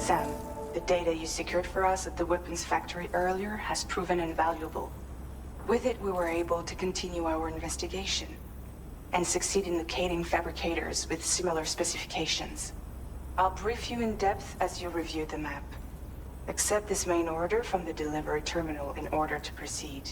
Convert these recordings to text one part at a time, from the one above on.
Sam, the data you secured for us at the weapons factory earlier has proven invaluable. With it, we were able to continue our investigation and succeed in locating fabricators with similar specifications. I'll brief you in depth as you review the map. Accept this main order from the delivery terminal in order to proceed.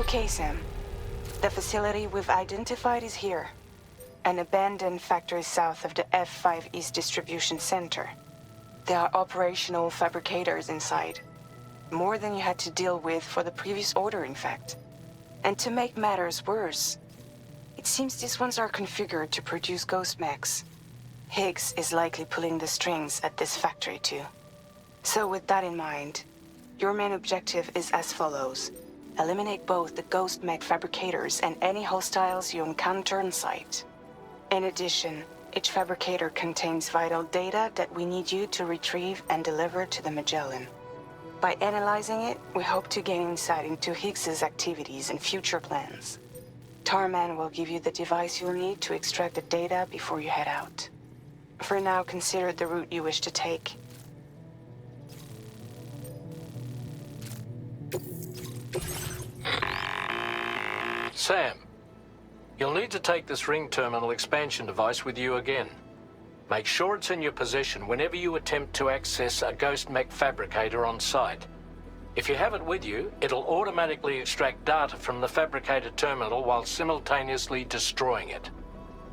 Okay, Sam. The facility we've identified is here. An abandoned factory south of the F5 East Distribution Center. There are operational fabricators inside. More than you had to deal with for the previous order, in fact. And to make matters worse, it seems these ones are configured to produce ghost mechs. Higgs is likely pulling the strings at this factory too. So with that in mind, your main objective is as follows. Eliminate both the ghost mech fabricators and any hostiles you encounter on site. In addition, each fabricator contains vital data that we need you to retrieve and deliver to the Magellan. By analyzing it, we hope to gain insight into Higgs's activities and future plans. Tarman will give you the device you'll need to extract the data before you head out. For now, consider the route you wish to take. Sam, you'll need to take this ring terminal expansion device with you again. Make sure it's in your possession whenever you attempt to access a ghost mech fabricator on site. If you have it with you, it'll automatically extract data from the fabricator terminal while simultaneously destroying it.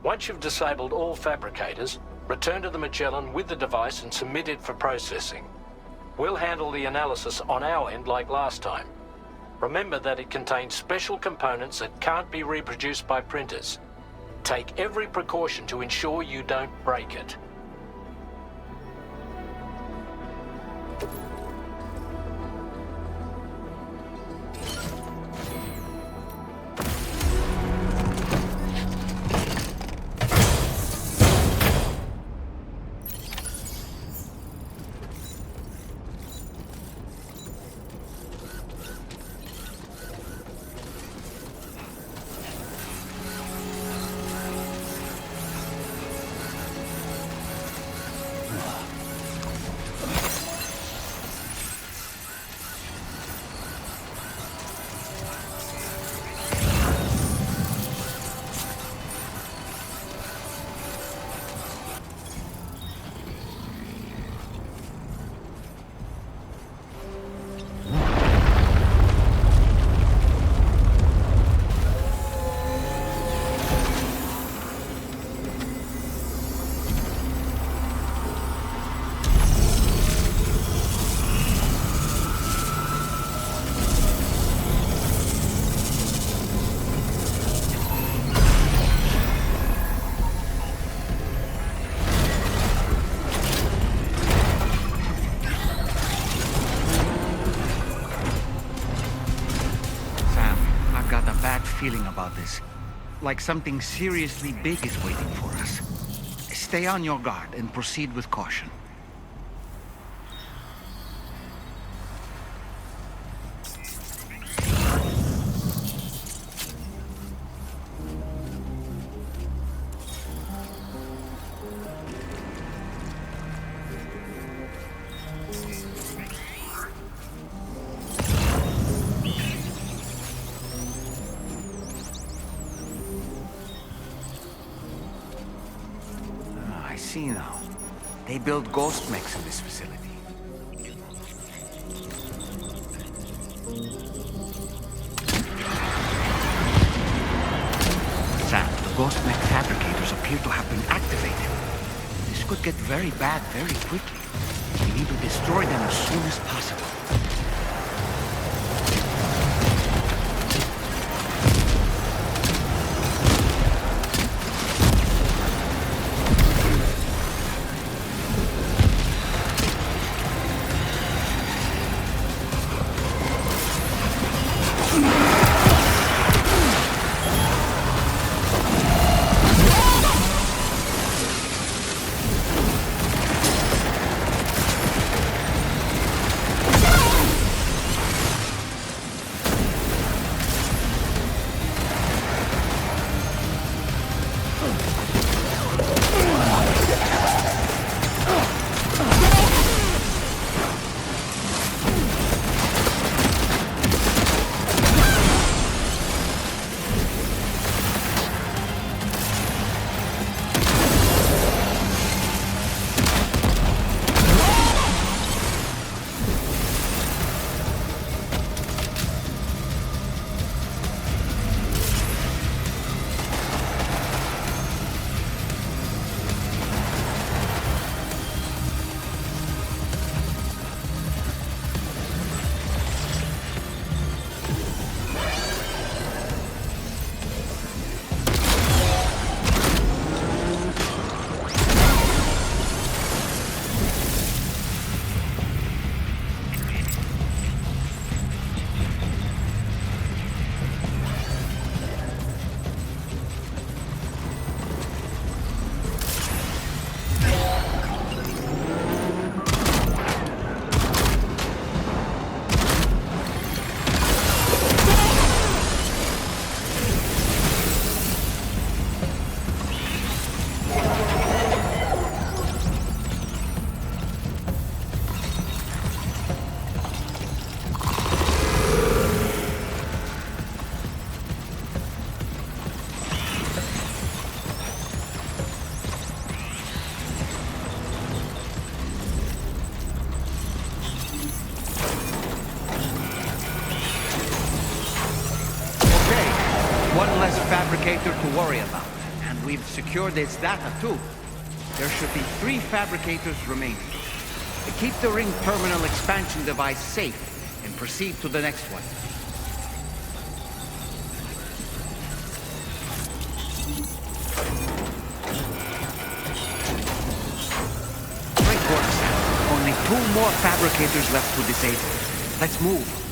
Once you've disabled all fabricators, return to the Magellan with the device and submit it for processing. We'll handle the analysis on our end like last time. Remember that it contains special components that can't be reproduced by printers. Take every precaution to ensure you don't break it. Feeling about this. Like something seriously big is waiting for us. Stay on your guard and proceed with caution. Now. They build ghost mechs in this facility. Sam, the ghost mech fabricators appear to have been activated. This could get very bad very quickly. We need to destroy them as soon as possible. fabricator to worry about, and we've secured its data too. There should be 3 fabricators remaining. Keep the ring terminal expansion device safe and proceed to the next one. Great work, Sam. Only 2 more fabricators left to disable. Let's move.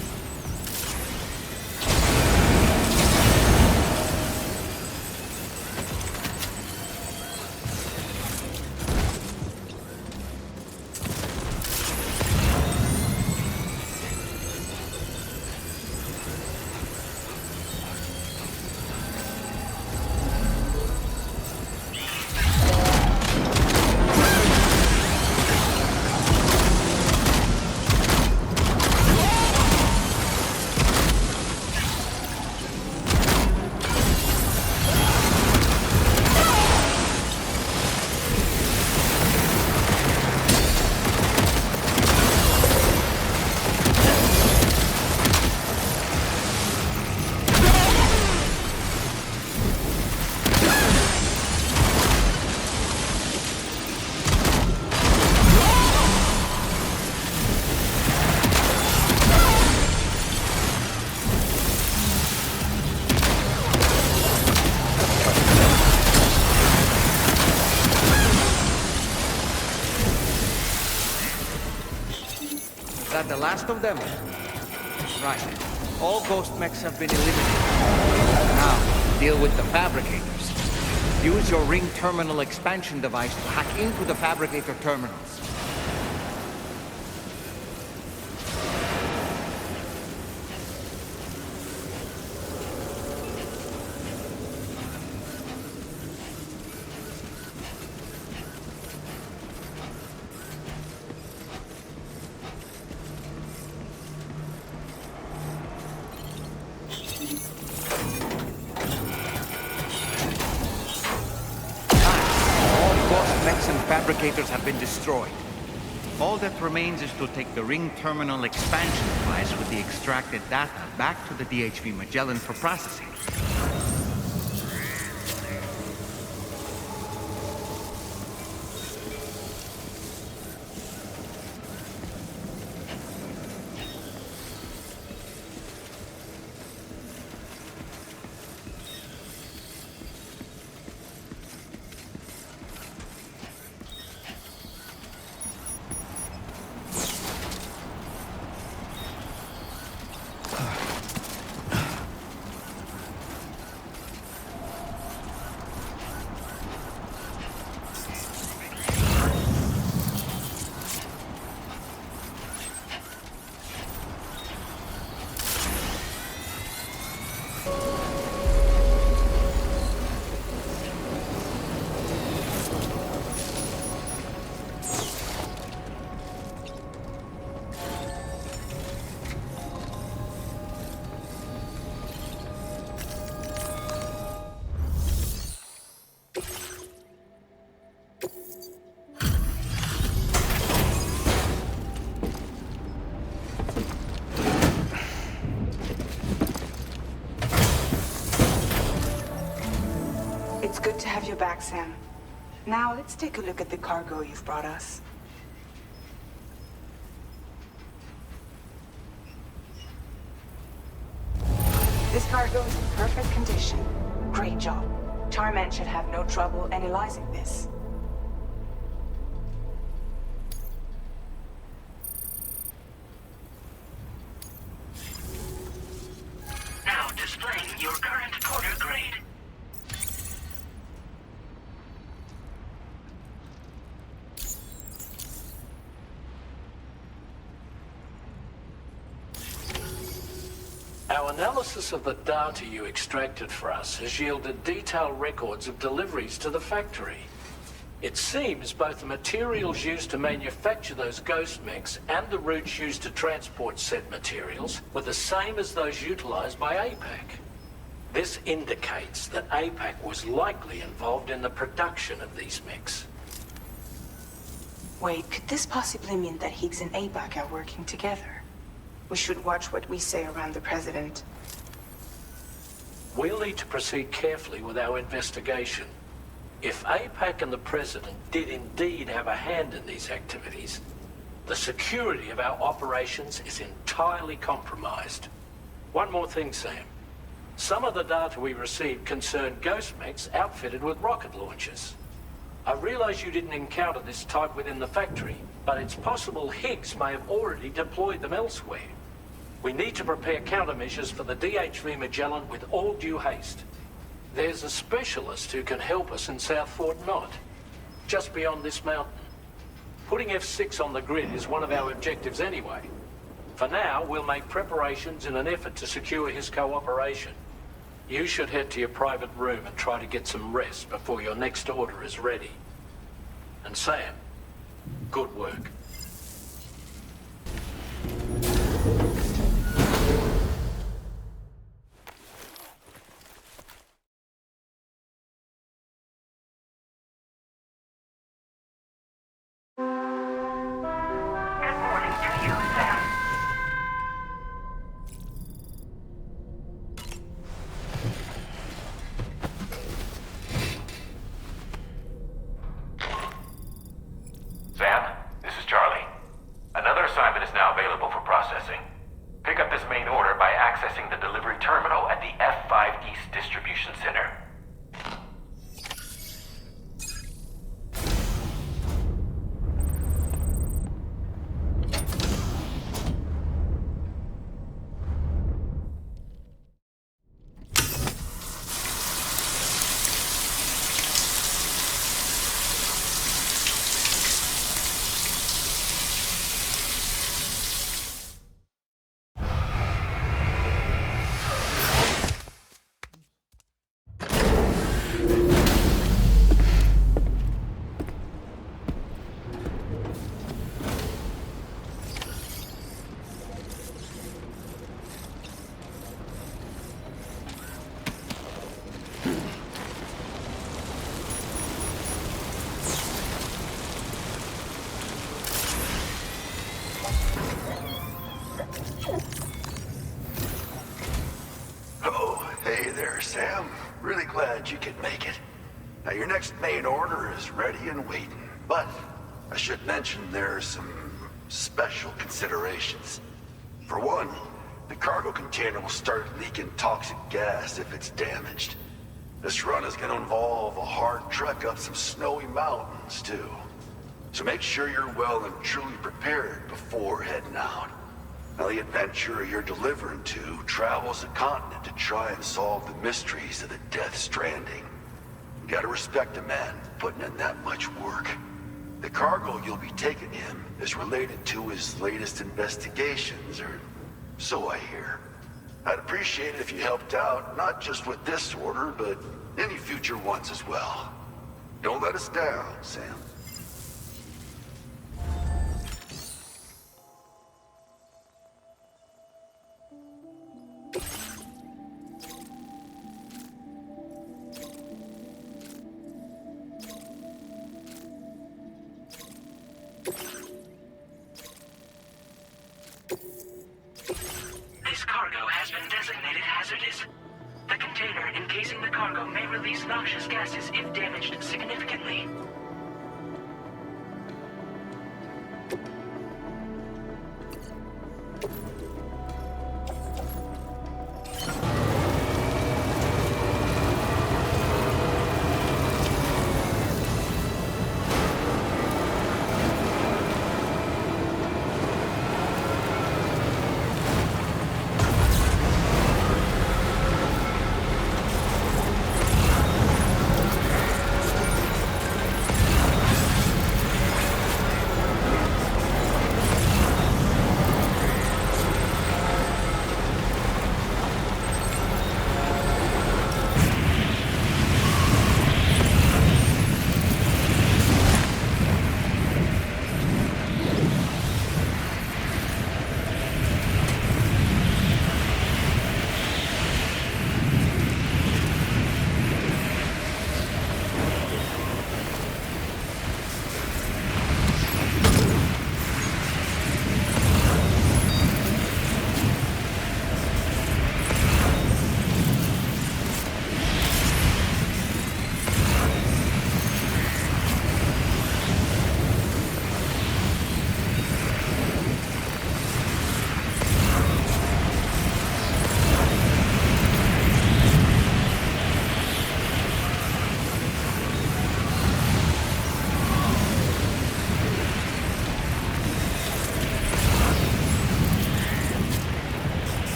That the last of them? Right. All ghost mechs have been eliminated. Now, deal with the fabricators. Use your ring terminal expansion device to hack into the fabricator terminals. Fabricators have been destroyed. All that remains is to take the ring terminal expansion device with the extracted data back to the DHV Magellan for processing. It's good to have you back, Sam. Now, let's take a look at the cargo you've brought us. This cargo is in perfect condition. Great job. Tarman should have no trouble analyzing this. Now displaying your current porter grade. Our analysis of the data you extracted for us has yielded detailed records of deliveries to the factory. It seems both the materials used to manufacture those ghost mechs and the routes used to transport said materials were the same as those utilized by APAC. This indicates that APAC was likely involved in the production of these mechs. Wait, could this possibly mean that Higgs and APAC are working together? We should watch what we say around the President. We'll need to proceed carefully with our investigation. If APAC and the President did indeed have a hand in these activities, the security of our operations is entirely compromised. One more thing, Sam. Some of the data we received concerned ghost mechs outfitted with rocket launchers. I realize you didn't encounter this type within the factory, but it's possible Higgs may have already deployed them elsewhere. We need to prepare countermeasures for the DHV Magellan with all due haste. There's a specialist who can help us in South Fort Knott, just beyond this mountain. Putting F6 on the grid is one of our objectives anyway. For now, we'll make preparations in an effort to secure his cooperation. You should head to your private room and try to get some rest before your next order is ready. And Sam, good work. Good morning to you, Sam. Sam, this is Charlie. Another assignment is now available for processing. Pick up this main order by accessing the delivery terminal at the F5 East Distribution Center. Oh, hey there, Sam. Really glad you could make it. Now, your next main order is ready and waiting, but I should mention there are some special considerations. For one, the cargo container will start leaking toxic gas if it's damaged. This run is going to involve a hard trek up some snowy mountains, too. So make sure you're well and truly prepared before heading out. Now, the adventurer you're delivering to travels a continent to try and solve the mysteries of the Death Stranding. You gotta respect a man putting in that much work. The cargo you'll be taking him is related to his latest investigations, or so I hear. I'd appreciate it if you helped out, not just with this order, but any future ones as well. Don't let us down, Sam. This cargo has been designated hazardous. The container encasing the cargo may release noxious gases if damaged significantly.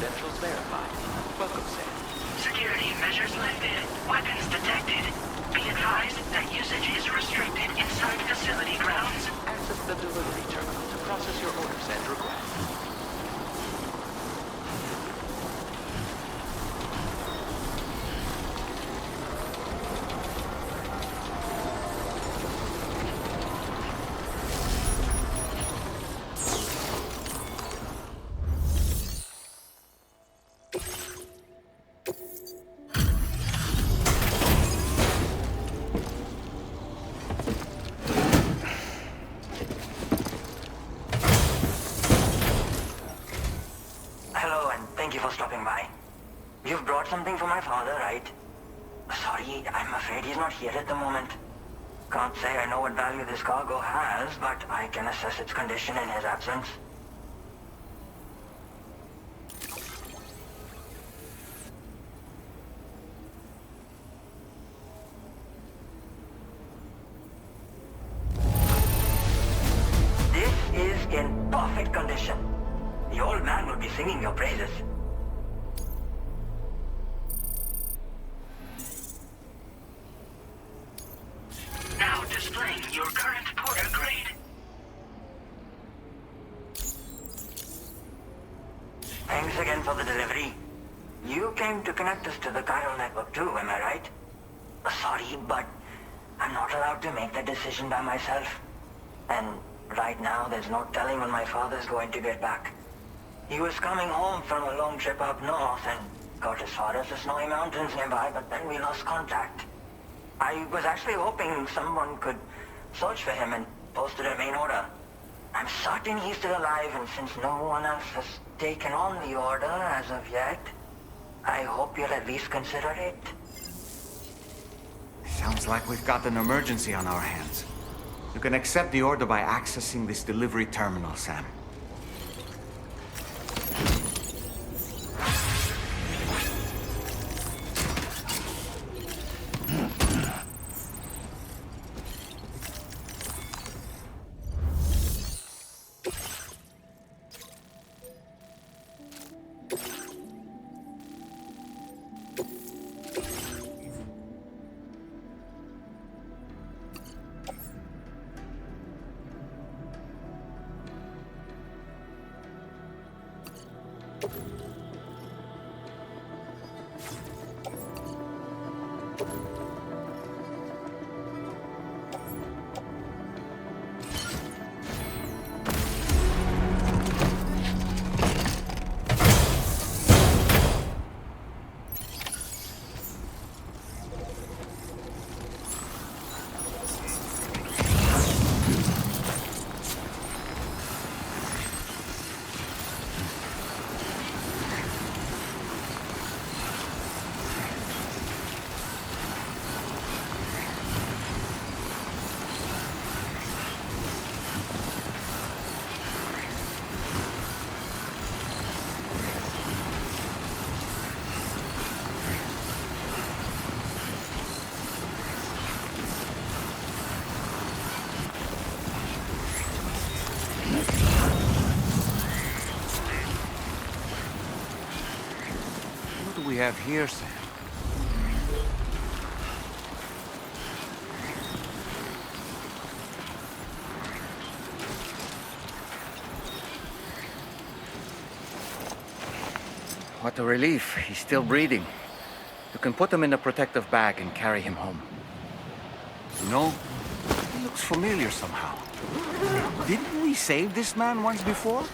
Credentials verified. Welcome, Sam. Security measures lifted. Weapons detected. Be advised that usage is restricted inside facility grounds. Access the delivery terminal to process your orders and requests. Something for my father, right? Sorry, I'm afraid he's not here at the moment. Can't say I know what value this cargo has, but I can assess its condition in his absence. This is in perfect condition. The old man will be singing your praises. Your current Porter grade. Thanks again for the delivery. You came to connect us to the chiral network too, am I right? Sorry, but I'm not allowed to make that decision by myself. And right now, there's no telling when my father's going to get back. He was coming home from a long trip up north and got as far as the snowy mountains nearby, but then we lost contact. I was actually hoping someone could search for him and posted a main order. I'm certain he's still alive, and since no one else has taken on the order as of yet, I hope you'll at least consider it. Sounds like we've got an emergency on our hands. You can accept the order by accessing this delivery terminal, Sam. What do we have here, Sam? What a relief. He's still breathing. You can put him in a protective bag and carry him home. You know, he looks familiar somehow. Didn't we save this man once before?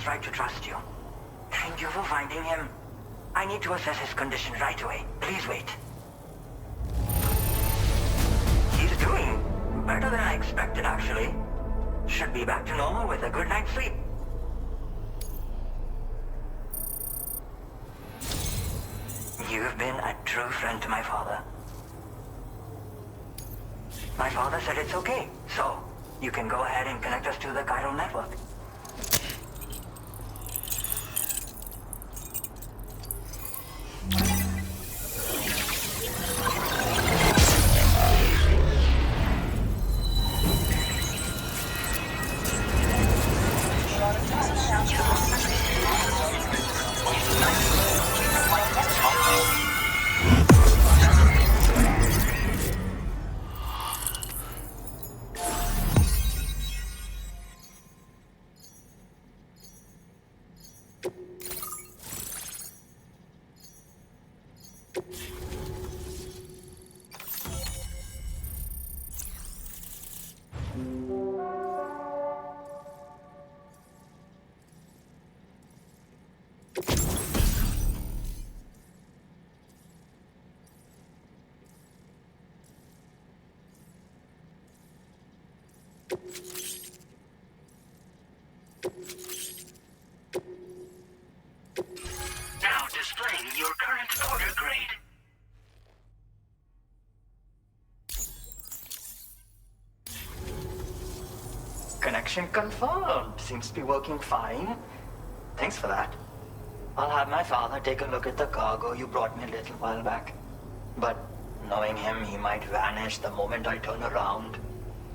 right to trust you. Thank you for finding him. I need to assess his condition right away. Please wait. He's doing better than I expected, actually. Should be back to normal with a good night's sleep. You've been a true friend to my father. My father said it's okay, so you can go ahead and connect us to the chiral network. Now displaying your current order grade. Connection confirmed. Seems to be working fine. Thanks for that. I'll have my father take a look at the cargo you brought me a little while back. But knowing him, he might vanish the moment I turn around.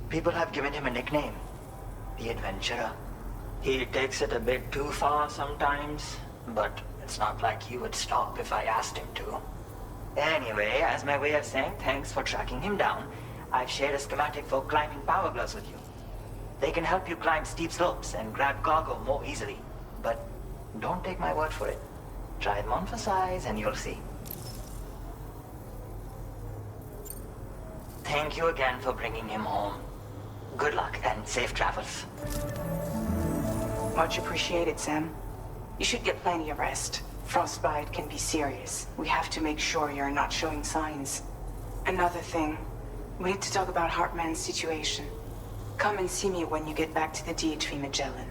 People have given him a nickname. The Adventurer. He takes it a bit too far sometimes, but it's not like he would stop if I asked him to. Anyway, as my way of saying thanks for tracking him down, I've shared a schematic for climbing power gloves with you. They can help you climb steep slopes and grab cargo more easily. But don't take my word for it. Try them on for size and you'll see. Thank you again for bringing him home. Good luck and safe travels. Much appreciated, Sam. You should get plenty of rest. Frostbite can be serious. We have to make sure you're not showing signs. Another thing, we need to talk about Hartman's situation. Come and see me when you get back to the DHV Magellan.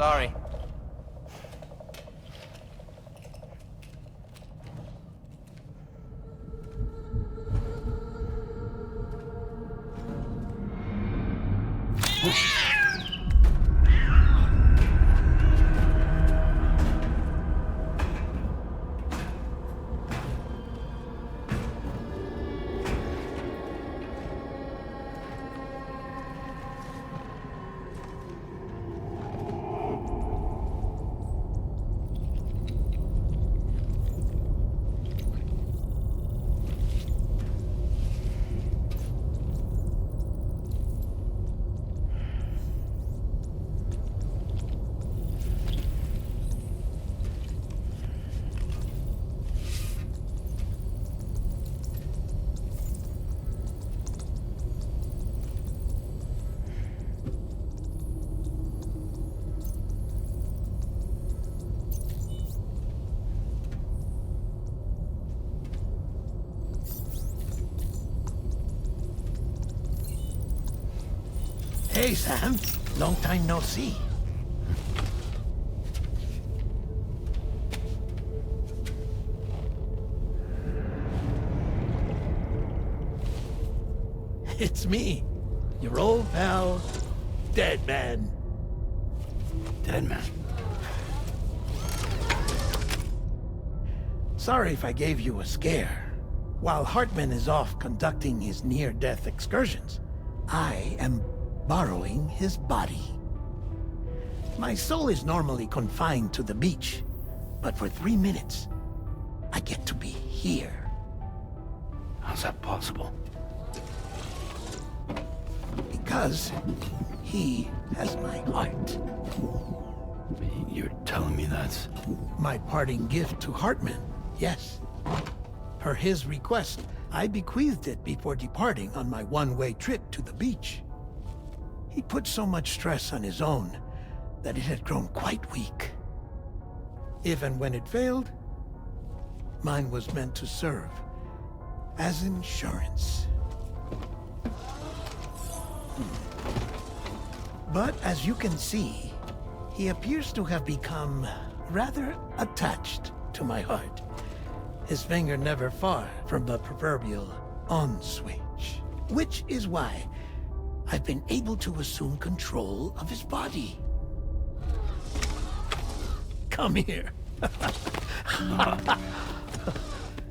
Sorry. Hey, Sam. Long time no see. It's me, your old pal, Dead Man. Dead Man? Sorry if I gave you a scare. While Hartman is off conducting his near-death excursions, I am borrowing his body. My soul is normally confined to the beach, but for 3 minutes, I get to be here. How's that possible? Because he has my heart. You're telling me that's... My parting gift to Hartman, yes. Per his request, I bequeathed it before departing on my one-way trip to the beach. He put so much stress on his own that it had grown quite weak. If and when it failed, mine was meant to serve as insurance. But as you can see, he appears to have become rather attached to my heart. His finger never far from the proverbial on switch, which is why I've been able to assume control of his body. Come here.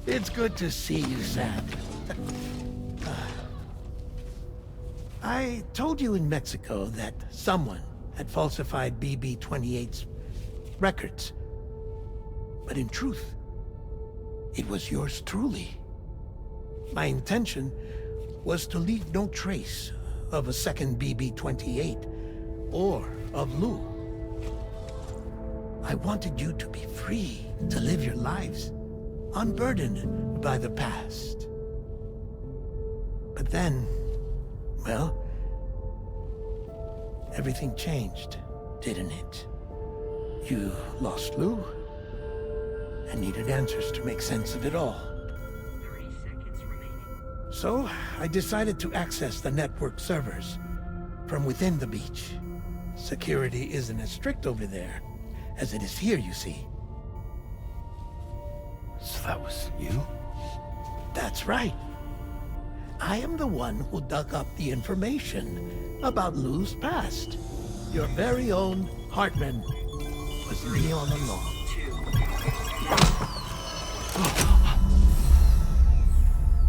It's good to see you, Sam. I told you in Mexico that someone had falsified BB-28's records. But in truth, it was yours truly. My intention was to leave no trace of a second BB-28 or of Lou. I wanted you to be free to live your lives, unburdened by the past. But then, well, everything changed, didn't it? You lost Lou, and needed answers to make sense of it all. 30 seconds remaining. So, I decided to access the network servers from within the beach. Security isn't as strict over there as it is here, you see. So that was you? That's right. I am the one who dug up the information about Lou's past. Your very own Hartman was me all along.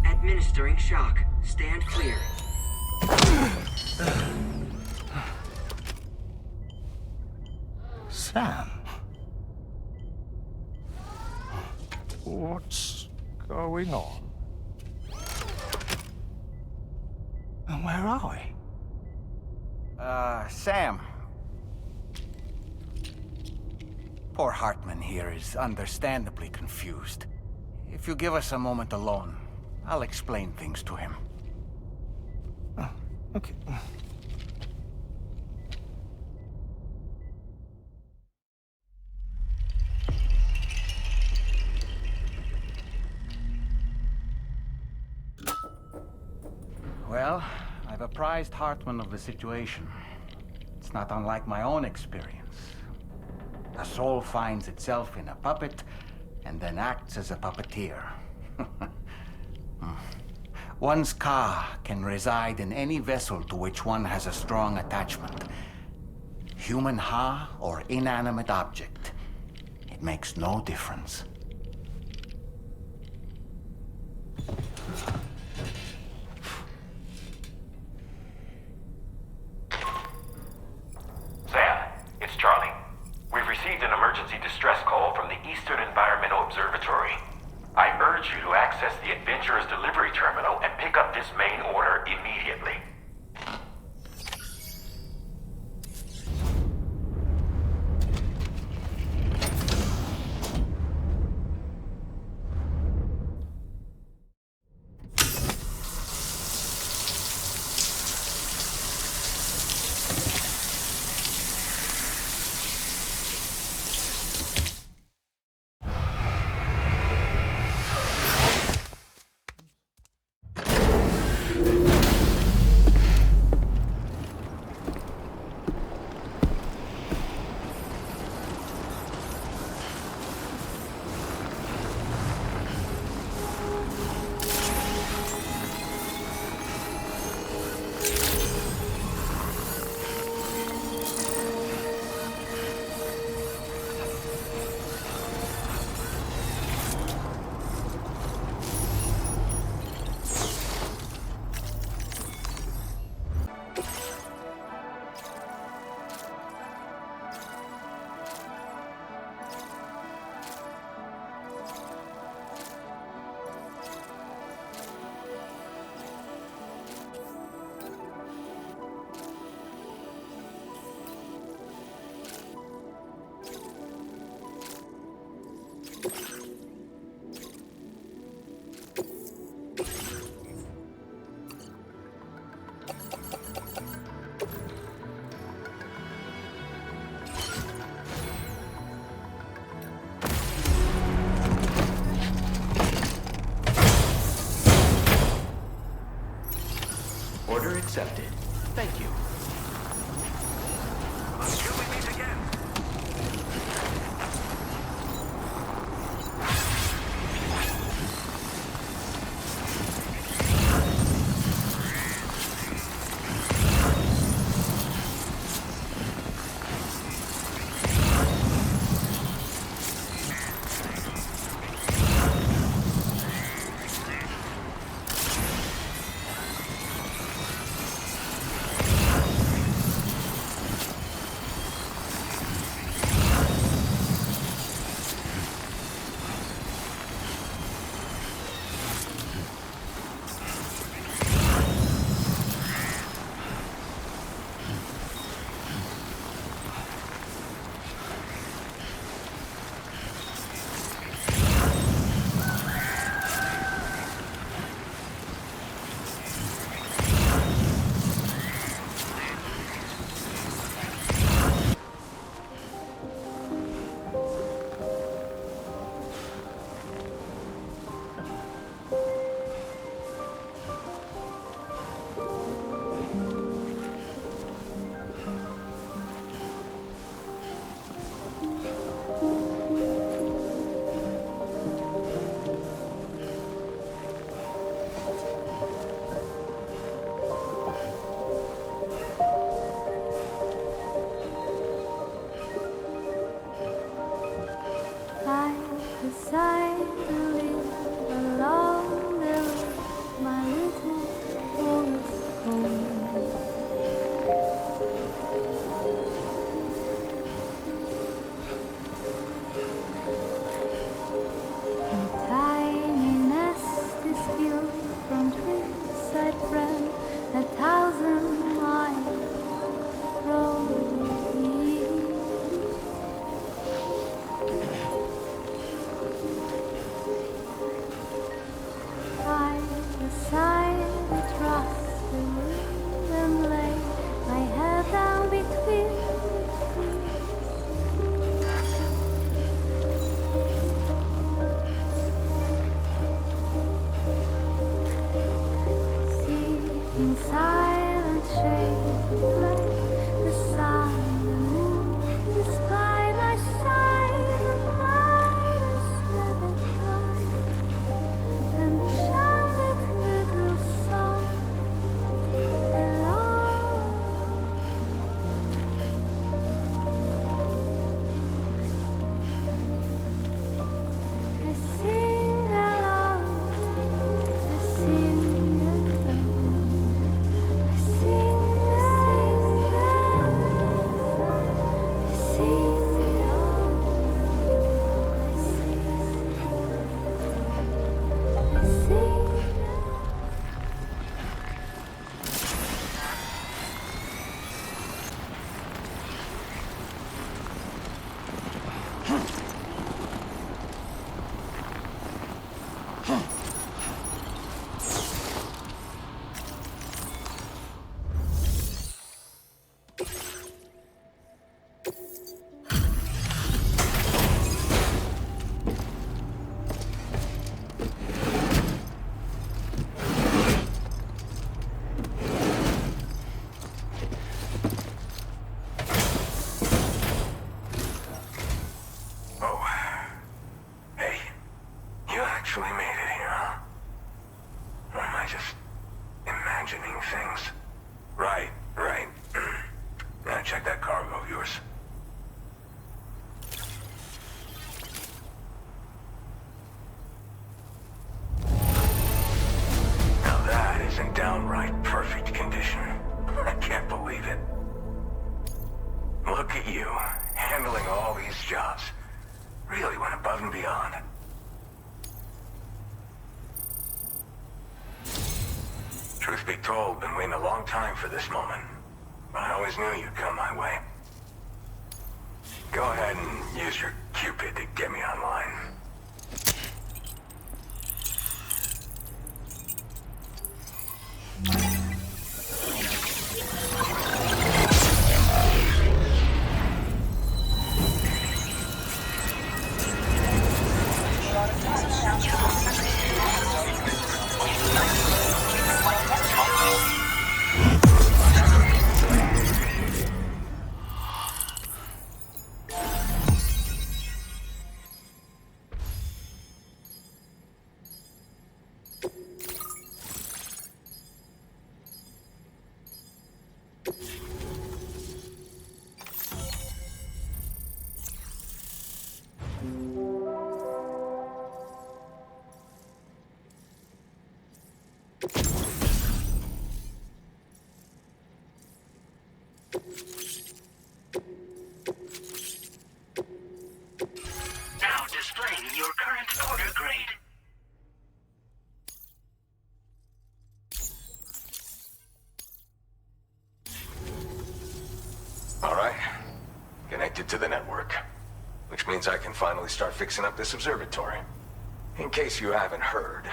Administering shock. Stand clear. Sam? What's going on? And where are we? Sam. Poor Hartman here is understandably confused. If you give us a moment alone, I'll explain things to him. Oh, okay. Well, I've apprised Hartman of the situation. It's not unlike my own experience. A soul finds itself in a puppet, and then acts as a puppeteer. One's ka can reside in any vessel to which one has a strong attachment. Human ha or inanimate object. It makes no difference. Sam, it's Charlie. We've received an emergency distress call from the Eastern Environmental Observatory. I urge you to access the Adventurer's delivery terminal and pick up this main order immediately. Order accepted. Thank you. Until we meet again. Truth be told, been waiting a long time for this moment. But I always knew you'd come my way. Go ahead and use your Cupid to get me online. Now displaying your current order grade. All right. Connected to the network. Which means I can finally start fixing up this observatory. In case you haven't heard,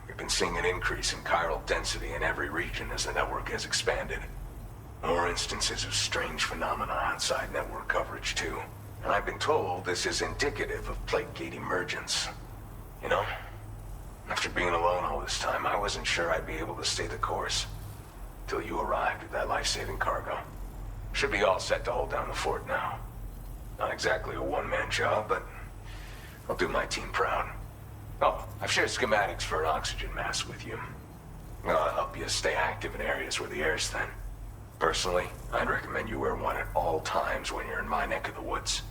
we've been seeing an increase in chiral density in every region as the network has expanded. More instances of strange phenomena outside network coverage, too. And I've been told this is indicative of plate gate emergence. You know, after being alone all this time, I wasn't sure I'd be able to stay the course. Till you arrived with that life-saving cargo. Should be all set to hold down the fort now. Not exactly a one-man job, but I'll do my team proud. Oh, I've shared schematics for an oxygen mask with you. I'll help you stay active in areas where the air's thin. Personally, I'd recommend you wear one at all times when you're in my neck of the woods.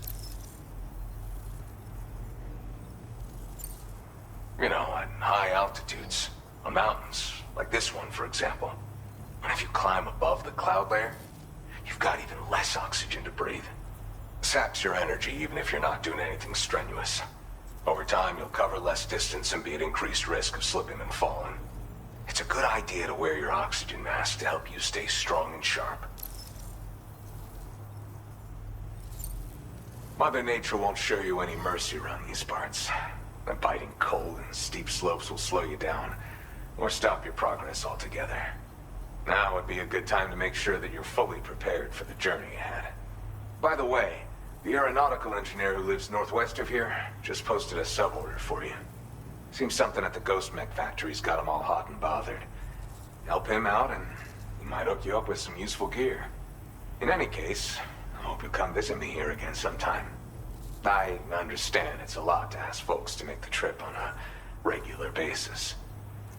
You know, at high altitudes, on mountains, like this one, for example. And if you climb above the cloud layer, you've got even less oxygen to breathe. Saps your energy even if you're not doing anything strenuous. Over time, you'll cover less distance and be at increased risk of slipping and falling. It's a good idea to wear your oxygen mask to help you stay strong and sharp. Mother Nature won't show you any mercy around these parts. The biting cold and steep slopes will slow you down, or stop your progress altogether. Now would be a good time to make sure that you're fully prepared for the journey ahead. By the way, the aeronautical engineer who lives northwest of here just posted a sub-order for you. Seems something at the Ghost Mech factory's got him all hot and bothered. Help him out and he might hook you up with some useful gear. In any case, I hope you'll come visit me here again sometime. I understand it's a lot to ask folks to make the trip on a regular basis.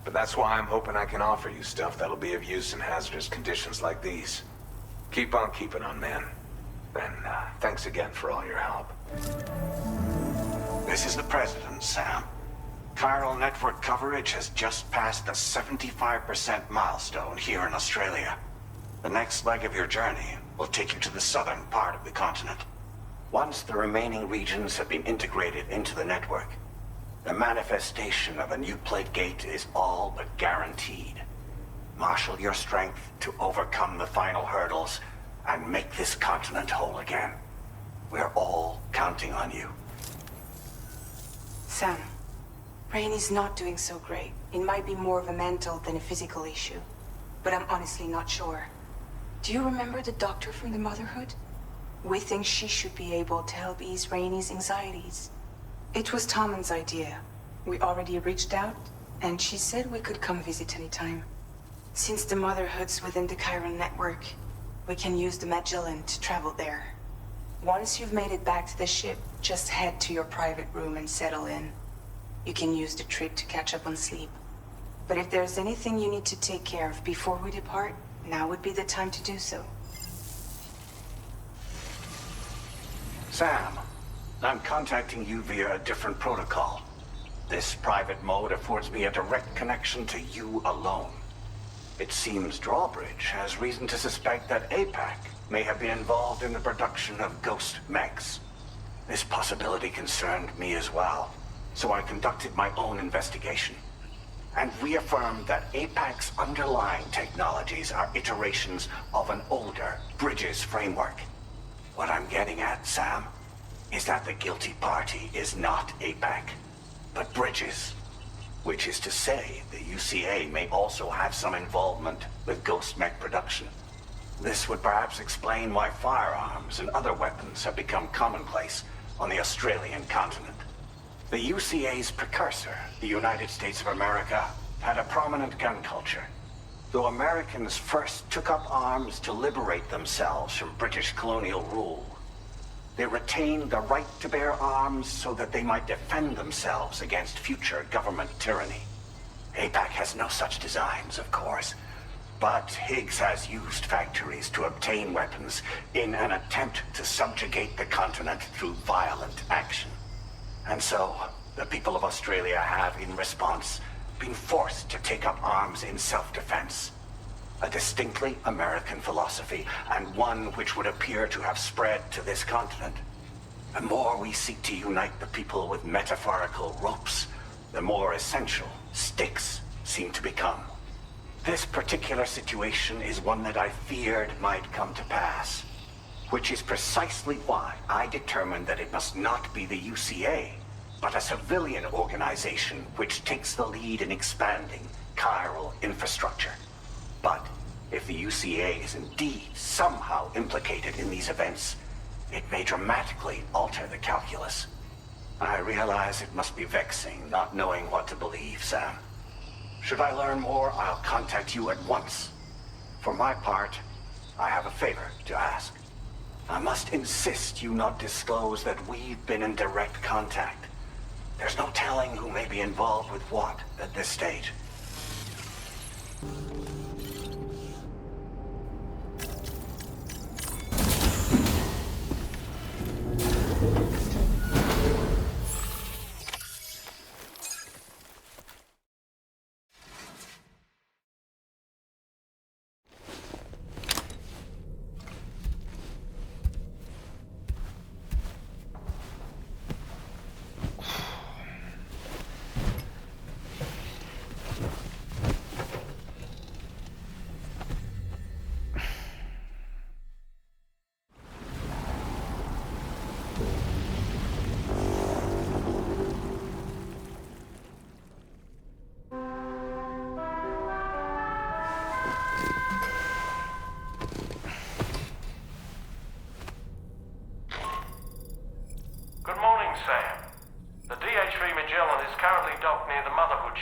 But that's why I'm hoping I can offer you stuff that'll be of use in hazardous conditions like these. Keep on keeping on, man. And thanks again for all your help. This is the President, Sam. Chiral network coverage has just passed the 75% milestone here in Australia. The next leg of your journey will take you to the southern part of the continent. Once the remaining regions have been integrated into the network, the manifestation of a new plate gate is all but guaranteed. Marshal your strength to overcome the final hurdles and make this continent whole again. We're all counting on you. Sam, Rainey's not doing so great. It might be more of a mental than a physical issue, but I'm honestly not sure. Do you remember the doctor from the Motherhood? We think she should be able to help ease Rainey's anxieties. It was Tommen's idea. We already reached out, and she said we could come visit anytime. Since the Motherhood's within the Chiron network, we can use the Magellan to travel there. Once you've made it back to the ship, just head to your private room and settle in. You can use the trip to catch up on sleep. But if there's anything you need to take care of before we depart, now would be the time to do so. Sam, I'm contacting you via a different protocol. This private mode affords me a direct connection to you alone. It seems Drawbridge has reason to suspect that APAC may have been involved in the production of ghost mechs. This possibility concerned me as well, so I conducted my own investigation and reaffirmed that APAC's underlying technologies are iterations of an older Bridges framework. What I'm getting at, Sam, is that the guilty party is not APAC, but Bridges. Which is to say, the UCA may also have some involvement with ghost mech production. This would perhaps explain why firearms and other weapons have become commonplace on the Australian continent. The UCA's precursor, the United States of America, had a prominent gun culture. Though Americans first took up arms to liberate themselves from British colonial rule, they retained the right to bear arms so that they might defend themselves against future government tyranny. APAC has no such designs, of course, but Higgs has used factories to obtain weapons in an attempt to subjugate the continent through violent action. And so, the people of Australia have, in response, been forced to take up arms in self-defense. A distinctly American philosophy, and one which would appear to have spread to this continent. The more we seek to unite the people with metaphorical ropes, the more essential sticks seem to become. This particular situation is one that I feared might come to pass, which is precisely why I determined that it must not be the UCA, but a civilian organization which takes the lead in expanding chiral infrastructure. But if the UCA is indeed somehow implicated in these events, it may dramatically alter the calculus. I realize it must be vexing not knowing what to believe, Sam. Should I learn more, I'll contact you at once. For my part, I have a favor to ask. I must insist you not disclose that we've been in direct contact. There's no telling who may be involved with what at this stage.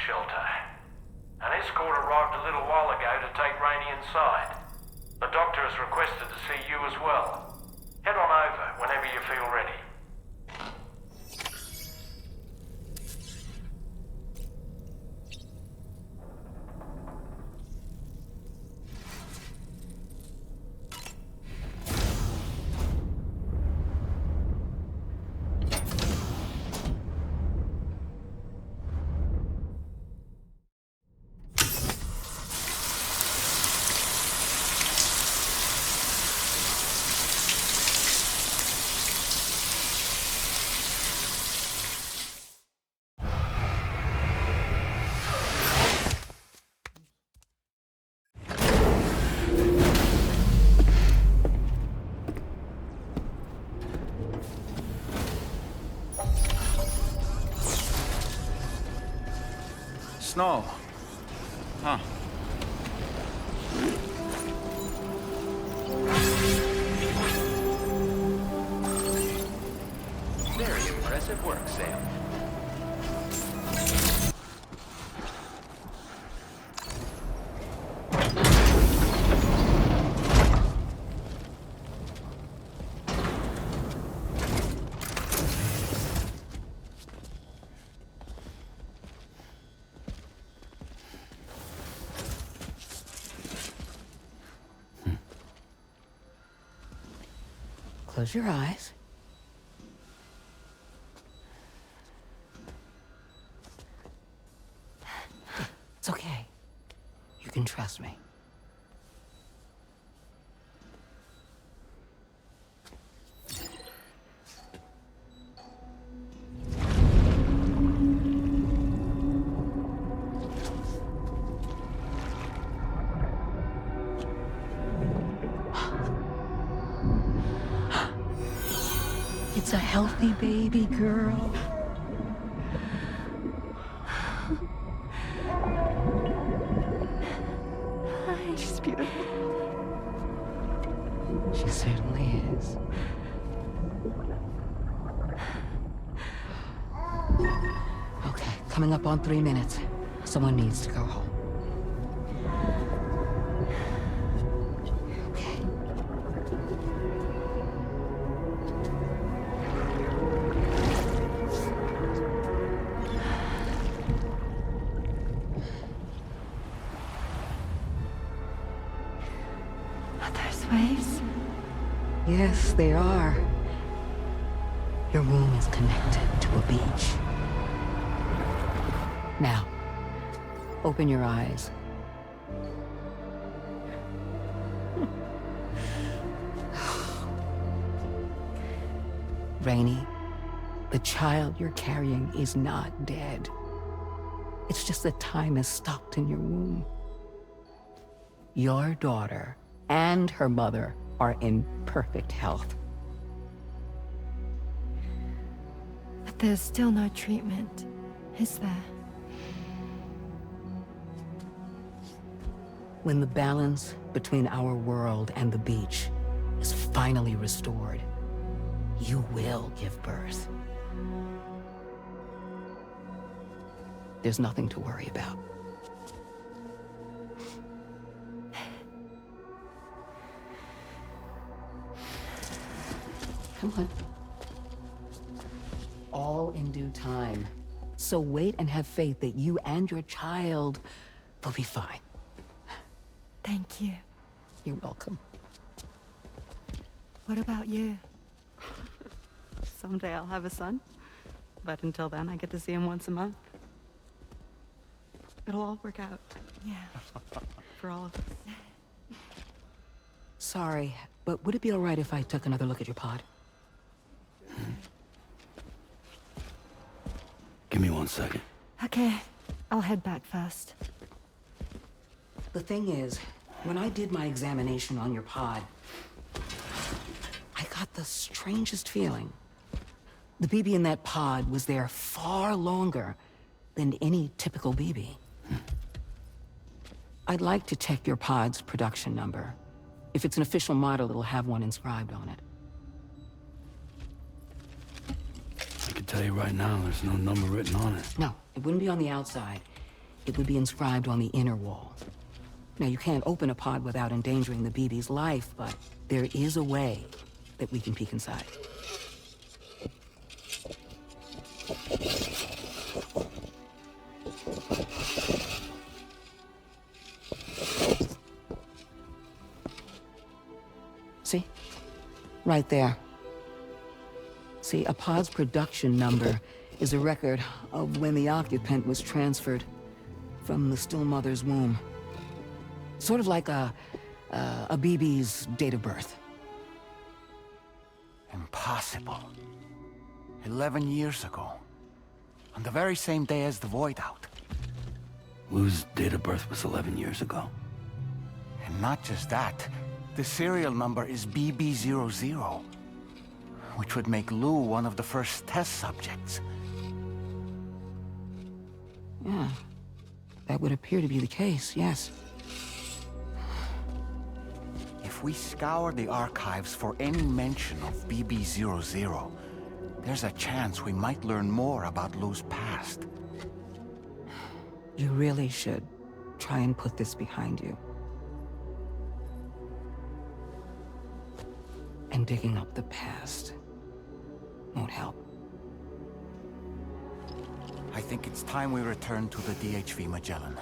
Shelter. An escort arrived a little while ago to take Rainey inside. The doctor has requested to see you as well. Head on over whenever you feel ready. Snow. Huh. Very impressive work, Sam. Close your eyes. It's okay. You can trust me. It's a healthy baby girl. She's beautiful. She certainly is. Okay, coming up on 3 minutes. Someone needs to go home. Yes, they are. Your womb is connected to a beach. Now, open your eyes. Rainey, the child you're carrying is not dead. It's just that time has stopped in your womb. Your daughter and her mother are in perfect health. But there's still no treatment, is there? When the balance between our world and the beach is finally restored, you will give birth. There's nothing to worry about. Come on. All in due time. So wait and have faith that you and your child will be fine. Thank you. You're welcome. What about you? Someday I'll have a son. But until then, I get to see him once a month. It'll all work out. Yeah. For all of us. Sorry, but would it be all right if I took another look at your pod? Give me 1 second. Okay, I'll head back first. The thing is, when I did my examination on your pod, I got the strangest feeling. The BB in that pod was there far longer than any typical BB. I'd like to check your pod's production number. If it's an official model, it'll have one inscribed on it. I can tell you right now, there's no number written on it. No, it wouldn't be on the outside. It would be inscribed on the inner wall. Now, you can't open a pod without endangering the BB's life, but there is a way that we can peek inside. See? Right there. See, a pod's production number is a record of when the occupant was transferred from the still mother's womb. Sort of like a BB's date of birth. Impossible. 11 years ago. On the very same day as the Void Out. Lou's date of birth was 11 years ago. And not just that. The serial number is BB00. Which would make Lou one of the first test subjects. Yeah. That would appear to be the case, yes. If we scour the archives for any mention of BB-00, there's a chance we might learn more about Lou's past. You really should try and put this behind you. And digging up the past won't help. I think it's time we return to the DHV Magellan.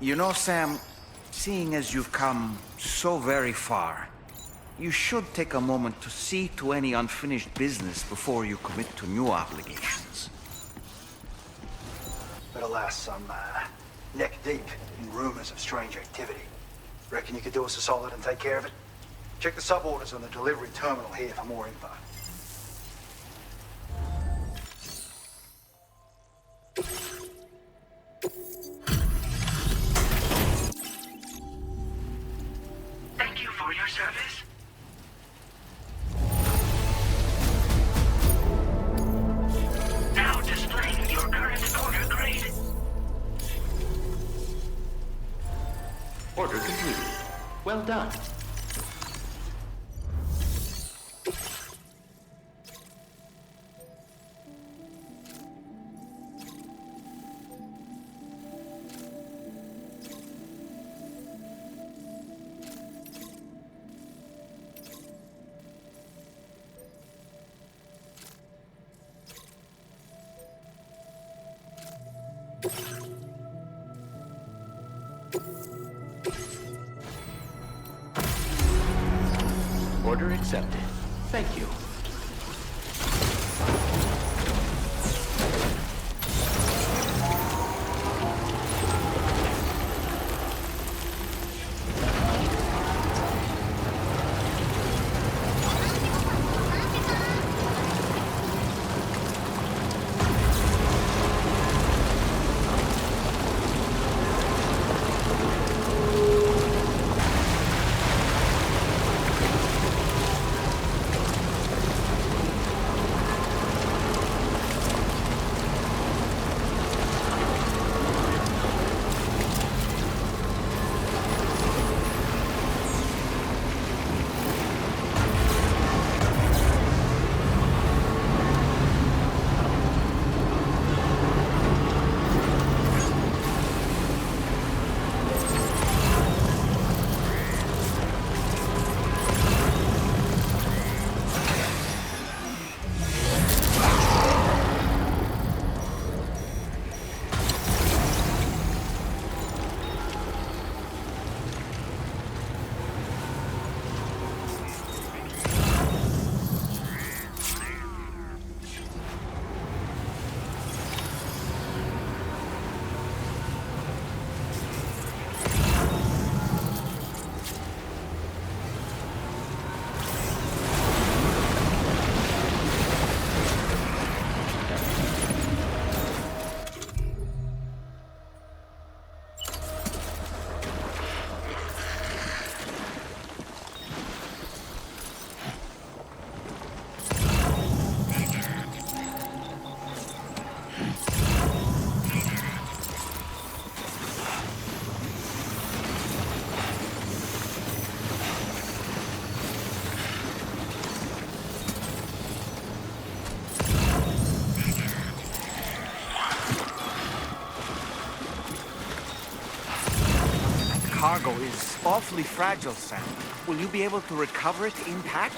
You know, Sam, seeing as you've come so very far, you should take a moment to see to any unfinished business before you commit to new obligations. But alas, I'm neck deep in rumors of strange activity. Reckon you could do us a solid and take care of it? Check the sub-orders on the delivery terminal here for more info. Thank you for your service. Now displaying your current order grade. Order completed. Well done. Order accepted. Thank you. Cargo is awfully fragile, Sam. Will you be able to recover it intact?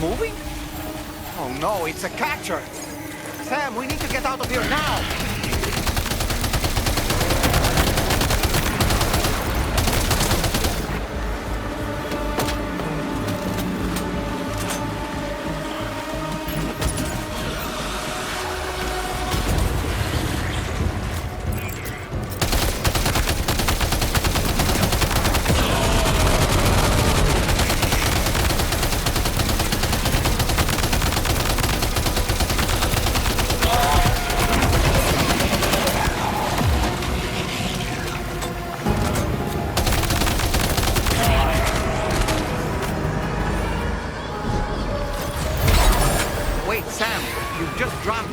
moving? Oh no, it's a catcher! Sam, we need to get out of here now!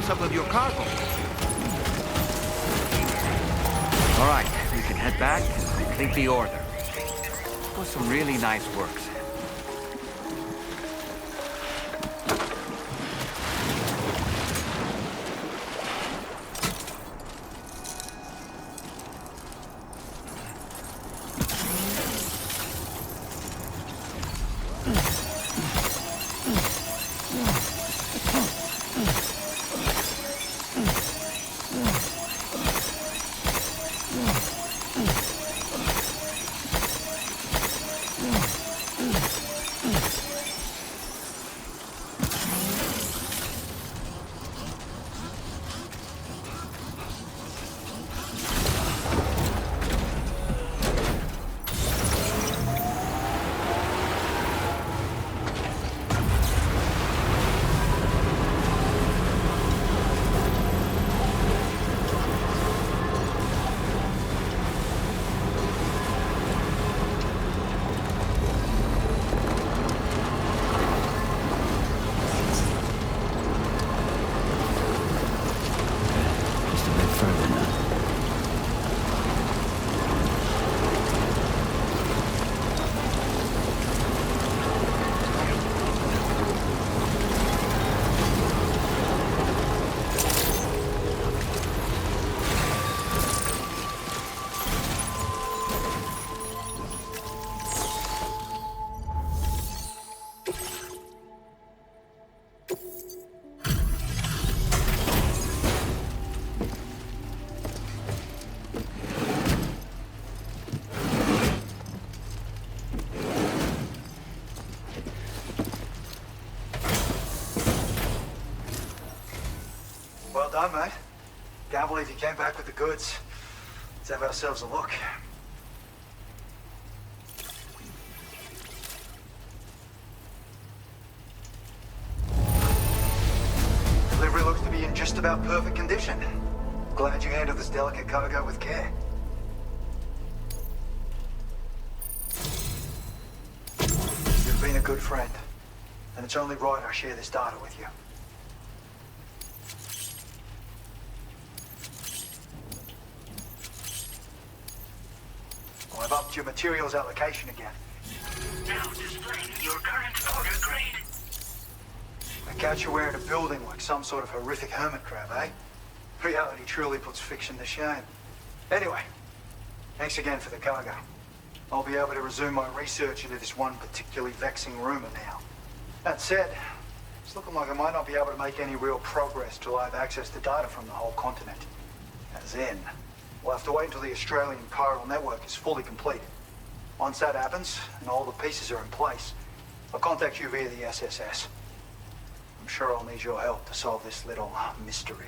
Some of your cargo. All right, we can head back and complete the order. It was some really nice work, Sam. Well done, mate. Can't believe you came back with the goods. Let's have ourselves a look. Delivery looks to be in just about perfect condition. Glad you handled this delicate cargo with care. You've been a good friend, and it's only right I share this data with you. I've upped your materials allocation again. Now displaying your current order grade. I catch you wearing a building like some sort of horrific hermit crab, eh? Reality truly puts fiction to shame. Anyway, thanks again for the cargo. I'll be able to resume my research into this one particularly vexing rumor now. That said, it's looking like I might not be able to make any real progress till I have access to data from the whole continent. As in, we'll have to wait until the Australian chiral network is fully completed. Once that happens, and all the pieces are in place, I'll contact you via the SSS. I'm sure I'll need your help to solve this little mystery.